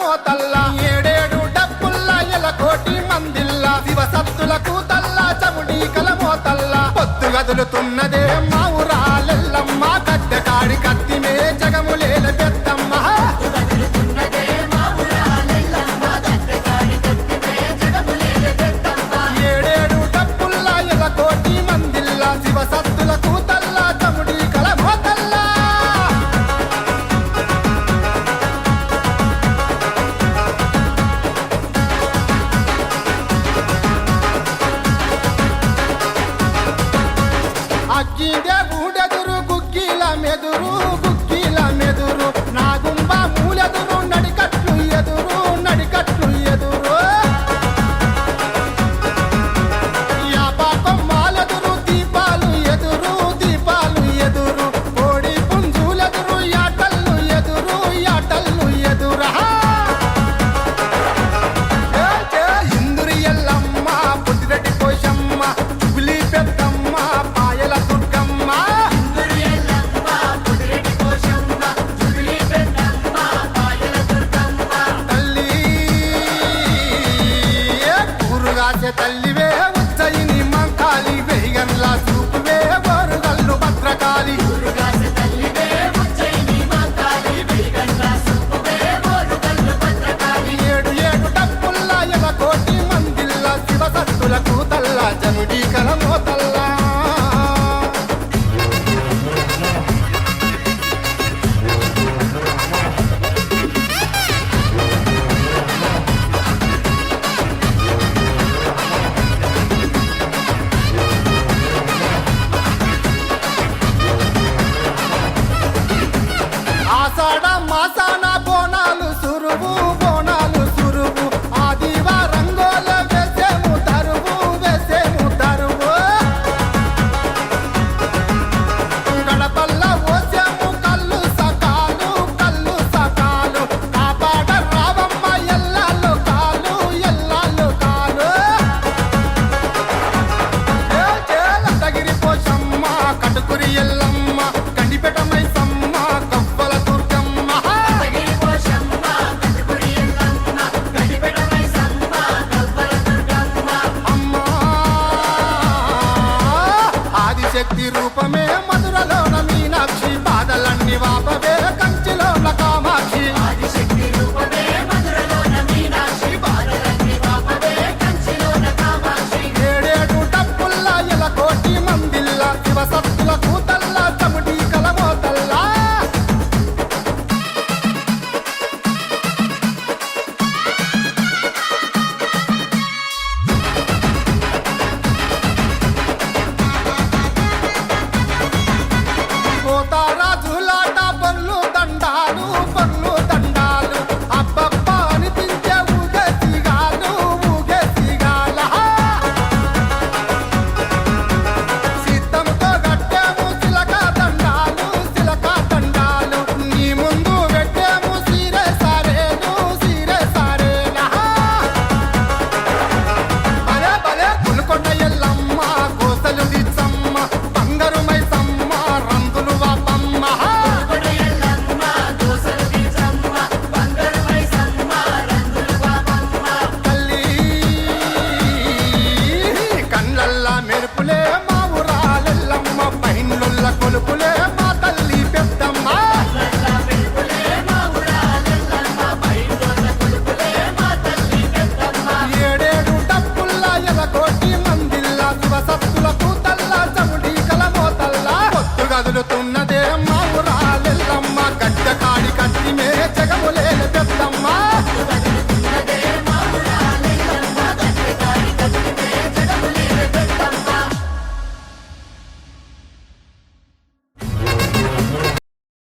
మోతల్లా ఏడేడు డబ్బుల్లా ఎలకోటి మందిల్లా శివసత్తులకు తల్లా చముడీకల మోతల్లా పొద్దు గదులుతున్నదే మా ఊరాలెల్లమ్మ గద్దె కాడి కత్తిమే జగములేల పెద్దమ్మ ఏడేడు డబ్బుల్లా ఎలకోటి మందిల్లా శివసత్తులకు తల్లా చముడీకల మోతల్లా అగ్గిదే ఊడెదురు గుగ్గిల మెదురు నాగుంబ మూలెదురు నడికట్లు ఎదురు యా పాపం మాలెదురు దీపాలు ఎదురు కోడి పుంజులెదురు యాటల్లు ఎదురా ఇందురి ఎల్లమ్మ పుట్టిరెడ్డి కోశమ్మ జుబిలి పెద్దమ్మ పాయల దుర్గమ్మ తల్లి ఊరుగాసే తల్లివే ఉజ్జయిని మంకాలి వెయ్యగన్ల చూపువే బోరుగల్లు భద్రకాళి ఏడు డబ్బుల్లా ఎలకోటి మందిల్లా శివసత్తులకు తల్లా జనుడీకల మోతల్లా